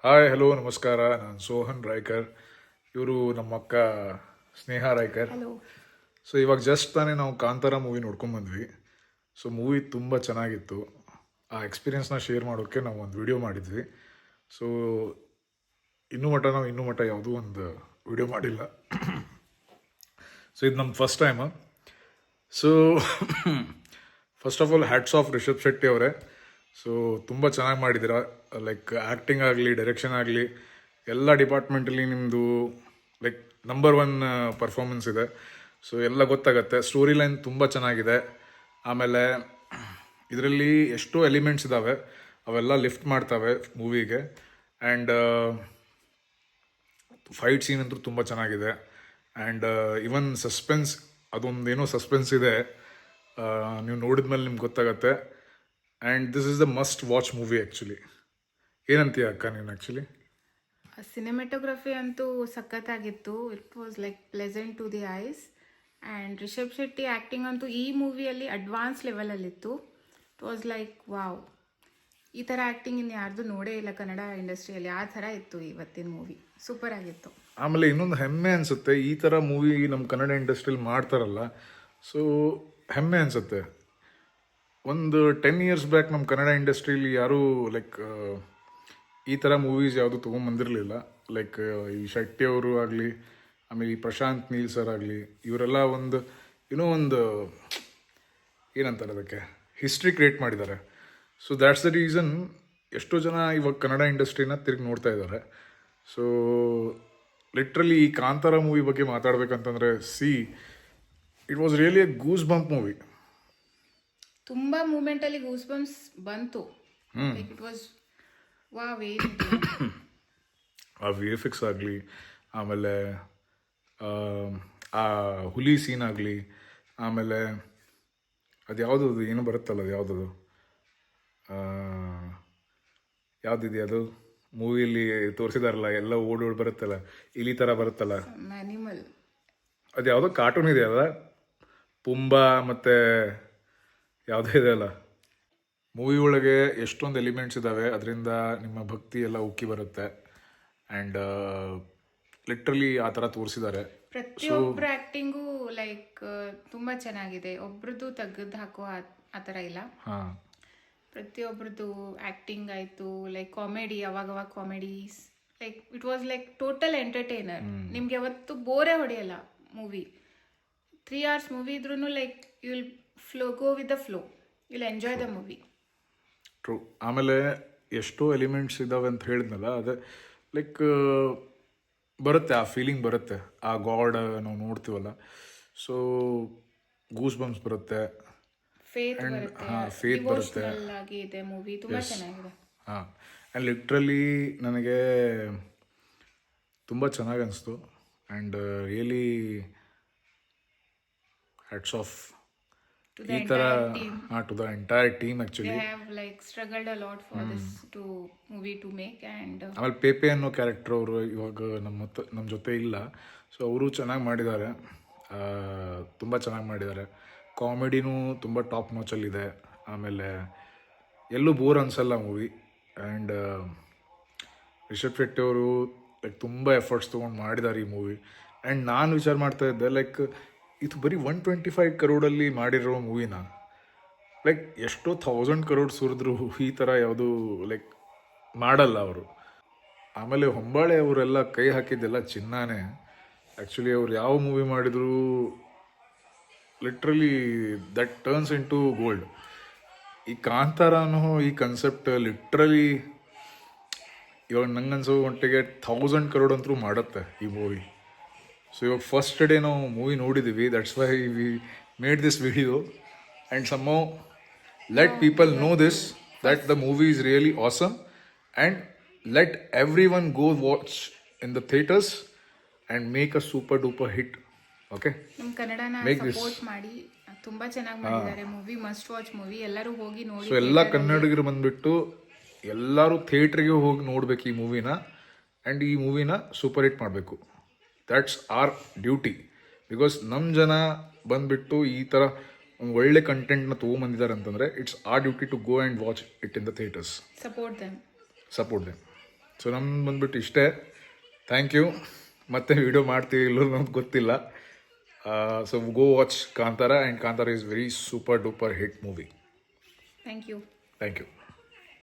Hi hello ನಮಸ್ಕಾರ. ನಾನು ಸೋಹನ್ ರಾಯ್ಕರ್. ಇವರು ನಮ್ಮ ಅಕ್ಕ ಸ್ನೇಹ ರಾಯ್ಕರ್. ಹಲೋ. ಸೊ ಇವಾಗ ಜಸ್ಟ್ ತಾನೇ ನಾವು ಕಾಂತಾರ ಮೂವಿ ನೋಡ್ಕೊಂಬಂದ್ವಿ. ಸೊ ಮೂವಿ ತುಂಬ ಚೆನ್ನಾಗಿತ್ತು. ಆ ಎಕ್ಸ್ಪೀರಿಯನ್ಸ್ನ ಶೇರ್ ಮಾಡೋಕ್ಕೆ ನಾವು ಒಂದು ವಿಡಿಯೋ ಮಾಡಿದ್ವಿ. ಸೊ ಇನ್ನೂ ಮಟ್ಟ ಯಾವುದೂ ಒಂದು ವಿಡಿಯೋ ಮಾಡಿಲ್ಲ. ಸೊ ಇದು ನಮ್ಮ first time. So first of all hats off Rishab Shetty ಅವರೇ. ಸೊ ತುಂಬ ಚೆನ್ನಾಗಿ ಮಾಡಿದ್ದೀರಾ. ಲೈಕ್ ಆ್ಯಕ್ಟಿಂಗ್ ಆಗಲಿ, ಡೈರೆಕ್ಷನ್ ಆಗಲಿ, ಎಲ್ಲ ಡಿಪಾರ್ಟ್ಮೆಂಟಲ್ಲಿ ನಿಮ್ಮದು ಲೈಕ್ ನಂಬರ್ 1 ಪರ್ಫಾರ್ಮೆನ್ಸ್ ಇದೆ. ಸೊ ಎಲ್ಲ ಗೊತ್ತಾಗತ್ತೆ. ಸ್ಟೋರಿ ಲೈನ್ ತುಂಬ ಚೆನ್ನಾಗಿದೆ. ಆಮೇಲೆ ಇದರಲ್ಲಿ ಎಷ್ಟೋ ಎಲಿಮೆಂಟ್ಸ್ ಇದ್ದಾವೆ, ಅವೆಲ್ಲ ಲಿಫ್ಟ್ ಮಾಡ್ತವೆ ಮೂವಿಗೆ. ಆ್ಯಂಡ್ ಫೈಟ್ ಸೀನ್ ಅಂತೂ ತುಂಬ ಚೆನ್ನಾಗಿದೆ. ಆ್ಯಂಡ್ ಇವನ್ ಸಸ್ಪೆನ್ಸ್, ಅದೊಂದೇನೋ ಸಸ್ಪೆನ್ಸ್ ಇದೆ, ನೀವು ನೋಡಿದ ಮೇಲೆ ನಿಮ್ಗೆ ಗೊತ್ತಾಗತ್ತೆ. And this is the must watch movie actually. ಏನಂತೀಯ ಅಕ್ಕ ನೀನು ಆ್ಯಕ್ಚುಲಿ? ಸಿನಿಮಾಟೋಗ್ರಫಿ ಅಂತೂ ಸಖತ್ತಾಗಿತ್ತು. It was like pleasant to the eyes. And Rishab Shetty acting ಅಂತೂ ಈ ಮೂವಿಯಲ್ಲಿ ಅಡ್ವಾನ್ಸ್ ಲೆವೆಲಲ್ಲಿತ್ತು. ಇಟ್ ವಾಸ್ ಲೈಕ್ ವಾವ್, ಈ ಥರ ಆ್ಯಕ್ಟಿಂಗ್ ಇನ್ನು ಯಾರ್ದು ನೋಡೇ ಇಲ್ಲ ಕನ್ನಡ ಇಂಡಸ್ಟ್ರಿಯಲ್ಲಿ. ಆ ಥರ ಇತ್ತು ಇವತ್ತಿನ ಮೂವಿ, ಸೂಪರ್ ಆಗಿತ್ತು. ಆಮೇಲೆ ಇನ್ನೊಂದು ಹೆಮ್ಮೆ ಅನಿಸುತ್ತೆ, ಈ ಥರ ಮೂವಿ ನಮ್ಮ ಕನ್ನಡ ಇಂಡಸ್ಟ್ರಿಯಲ್ಲಿ ಮಾಡ್ತಾರಲ್ಲ, ಸೊ ಹೆಮ್ಮೆ ಅನಿಸುತ್ತೆ. ಒಂದು 10 years ಬ್ಯಾಕ್ ನಮ್ಮ ಕನ್ನಡ ಇಂಡಸ್ಟ್ರಿಯಲ್ಲಿ ಯಾರೂ ಲೈಕ್ ಈ ಥರ ಮೂವೀಸ್ ಯಾವುದು ತೊಗೊಂಬಂದಿರಲಿಲ್ಲ. ಲೈಕ್ ಈ ಶೆಟ್ಟಿ ಅವರು ಆಗಲಿ, ಆಮೇಲೆ ಈ ಪ್ರಶಾಂತ್ ನೀಲ್ ಸರ್ ಆಗಲಿ, ಇವರೆಲ್ಲ ಒಂದು ಏನಂತಾರೆ ಅದಕ್ಕೆ, ಹಿಸ್ಟ್ರಿ ಕ್ರಿಯೇಟ್ ಮಾಡಿದ್ದಾರೆ. ಸೊ ದ್ಯಾಟ್ಸ್ ದ ರೀಸನ್ ಎಷ್ಟೋ ಜನ ಇವಾಗ ಕನ್ನಡ ಇಂಡಸ್ಟ್ರಿನ ತಿರುಗಿ ನೋಡ್ತಾ ಇದ್ದಾರೆ. ಸೊ ಲಿಟ್ರಲಿ ಈ ಕಾಂತಾರ ಮೂವಿ ಬಗ್ಗೆ ಮಾತಾಡ್ಬೇಕಂತಂದರೆ it was really a goose bump movie. ತುಂಬ ಮೂಮೆಂಟಲ್ಲಿ ಗೂಸ್ ಬಂಪ್ಸ್ ಬಂತು. Like it was wow. ಆ VFX ಆಗಲಿ, ಆಮೇಲೆ ಆ ಹುಲಿ ಸೀನ್ ಆಗಲಿ, ಆಮೇಲೆ ಅದು ಯಾವುದದು ಏನು ಬರುತ್ತಲ್ಲ, ಅದು ಯಾವುದದು ಯಾವುದಿದೆ ಅದು ಮೂವಿಯಲ್ಲಿ ತೋರಿಸಿದಾರಲ್ಲ, ಎಲ್ಲ ಓಡೋಡಿ ಬರುತ್ತಲ್ಲ, ಇಲಿ ಥರ ಬರುತ್ತಲ್ಲ, ಅನಿಮಲ್. ಅದು ಯಾವುದೋ ಕಾರ್ಟೂನ್ ಇದೆಯಲ್ಲ, ಪುಂಬಾ ಮತ್ತು ಯಾವುದೇ ಇದೆ ಅಲ್ಲ. ಮೂವಿ ಒಳಗೆ ಎಷ್ಟೊಂದು ಎಲಿಮೆಂಟ್ಸ್ ಇದ್ದಾವೆ, ಅದರಿಂದ ನಿಮ್ಮ ಭಕ್ತಿ ಎಲ್ಲ ಉಕ್ಕಿ ಬರುತ್ತೆ. ಆ್ಯಂಡ್ ಲಿಟ್ರಲಿ ಆ ಥರ ತೋರಿಸಿದ್ದಾರೆ. ಪ್ರತಿಯೊಬ್ಬರ ಆ್ಯಕ್ಟಿಂಗು ಲೈಕ್ ತುಂಬ ಚೆನ್ನಾಗಿದೆ. ಒಬ್ರದ್ದು ತೆಗೆದು ಹಾಕೋ ಆ ಥರ ಇಲ್ಲ. ಹಾಂ, ಪ್ರತಿಯೊಬ್ರದ್ದು ಆ್ಯಕ್ಟಿಂಗ್ ಆಯಿತು, ಲೈಕ್ ಕಾಮಿಡಿ, ಅವಾಗವಾಗ comedies, like it was like total entertainer. ನಿಮ್ಗೆ ಯಾವತ್ತು ಬೋರೇ ಹೊಡೆಯಲ್ಲ ಮೂವಿ. 3 hours ಮೂವಿ ಇದ್ರೂ like you will go with the flow, you will enjoy the movie. True. ಆಮೇಲೆ ಎಷ್ಟೋ ಎಲಿಮೆಂಟ್ಸ್ ಇದ್ದಾವೆ ಅಂತ ಹೇಳಿದ್ನಲ್ಲ, ಅದೇ ಲೈಕ್ ಬರುತ್ತೆ, ಆ ಫೀಲಿಂಗ್ ಬರುತ್ತೆ. ಆ ಗಾಡ್ ನಾವು ನೋಡ್ತೀವಲ್ಲ, ಸೊ ಗೂಸ್ ಬಂಪ್ಸ್ ಬರುತ್ತೆ. ಫೇತ್ ಬರುತ್ತೆ. ಆಗಿ ಇದೆ ಮೂವಿ, ತುಂಬ ಚೆನ್ನಾಗಿದೆ. ಹಾಂ, ಆ್ಯಂಡ್ ಲಿಟ್ರಲಿ ನನಗೆ ತುಂಬ ಚೆನ್ನಾಗಿ ಅನಿಸ್ತು. ಆ್ಯಂಡ್ ರಿಯಲಿ ಹ್ಯಾಟ್ಸ್ ಆಫ್ ಈ ಥರ to the entire team actually. ಆಮೇಲೆ ಪೇಪೆ ಅನ್ನೋ ಕ್ಯಾರೆಕ್ಟರ್ ಅವರು ಇವಾಗ ನಮ್ಮ ಜೊತೆ ಇಲ್ಲ. ಸೊ ಅವರು ಚೆನ್ನಾಗಿ ಮಾಡಿದ್ದಾರೆ, ತುಂಬ ಚೆನ್ನಾಗಿ ಮಾಡಿದ್ದಾರೆ. ಕಾಮಿಡಿನೂ ತುಂಬ ಟಾಪ್ ನಾಚಲ್ಲಿದೆ. ಆಮೇಲೆ ಎಲ್ಲೂ ಬೋರ್ ಅನಿಸಲ್ಲ ಮೂವಿ. ಆ್ಯಂಡ್ ರಿಷಬ್ ಶೆಟ್ಟಿ ಅವರು ಲೈಕ್ ತುಂಬ ಎಫರ್ಟ್ಸ್ ತೊಗೊಂಡು ಮಾಡಿದ್ದಾರೆ ಈ ಮೂವಿ. ಆ್ಯಂಡ್ ನಾನು ವಿಚಾರ ಮಾಡ್ತಾ ಇದ್ದೆ, ಲೈಕ್ ಇದು ಬರೀ 125 crore ಮಾಡಿರೋ ಮೂವಿನ ಲೈಕ್ ಎಷ್ಟೋ 1000 crore ಸುರಿದ್ರು ಈ ಥರ ಯಾವುದು ಲೈಕ್ ಮಾಡಲ್ಲ ಅವರು. ಆಮೇಲೆ ಹೊಂಬಾಳೆ ಅವರೆಲ್ಲ ಕೈ ಹಾಕಿದ್ದೆಲ್ಲ ಚಿನ್ನಾನೇ. ಆ್ಯಕ್ಚುಲಿ ಅವ್ರು ಯಾವ ಮೂವಿ ಮಾಡಿದ್ರು literally that turns into gold. ಈ ಕಾಂತಾರ ಅನ್ನೋ ಈ ಕನ್ಸೆಪ್ಟ್ ಲಿಟ್ರಲಿ ಇವಾಗ ನಂಗನ್ಸೋ ಮಟ್ಟಿಗೆ 1000 crore ಅಂತೂ ಮಾಡುತ್ತೆ ಈ ಮೂವಿ. ಸೊ ಇವಾಗ ಫಸ್ಟ್ ಡೇ ನಾವು ಮೂವಿ ನೋಡಿದ್ದೀವಿ, that's why we made this video and somehow let people know this that the movie is really awesome. And let everyone go watch in the theatres and make a super duper hit. Okay, ನಮ್ಮ ಕನ್ನಡನ support ಮಾಡಿ, ತುಂಬ ಚೆನ್ನಾಗಿ ಮಾಡಿದ್ದಾರೆ movie. Must watch movie, ಎಲ್ಲರೂ ಹೋಗಿ ನೋಡಿ. So ಎಲ್ಲ ಕನ್ನಡಿಗರು ಬಂದುಬಿಟ್ಟು ಎಲ್ಲರೂ ಥಿಯೇಟ್ರಿಗೆ ಹೋಗಿ ನೋಡ್ಬೇಕು ಈ ಮೂವಿನ. ಆ್ಯಂಡ್ ಈ ಮೂವಿನ ಸೂಪರ್ ಹಿಟ್ ಮಾಡಬೇಕು. That's our duty. ಬಿಕಾಸ್ ನಮ್ಮ ಜನ ಬಂದುಬಿಟ್ಟು ಈ ಥರ ಒಂದು ಒಳ್ಳೆ ಕಂಟೆಂಟ್ನ ತೊಗೊಂಬಂದಿದ್ದಾರೆ ಅಂತಂದರೆ it's our duty to go and watch it in the theatres. Support them. So ನಮ್ಗೆ ಬಂದ್ಬಿಟ್ಟು ಇಷ್ಟೇ. Thank you. ಮತ್ತೆ ವಿಡಿಯೋ ಮಾಡ್ತೀವಿ ಇಲ್ಲೋ ನಮ್ಗೆ ಗೊತ್ತಿಲ್ಲ. So go watch Kantara, and Kantara is very super duper hit movie. Thank you. Thank you.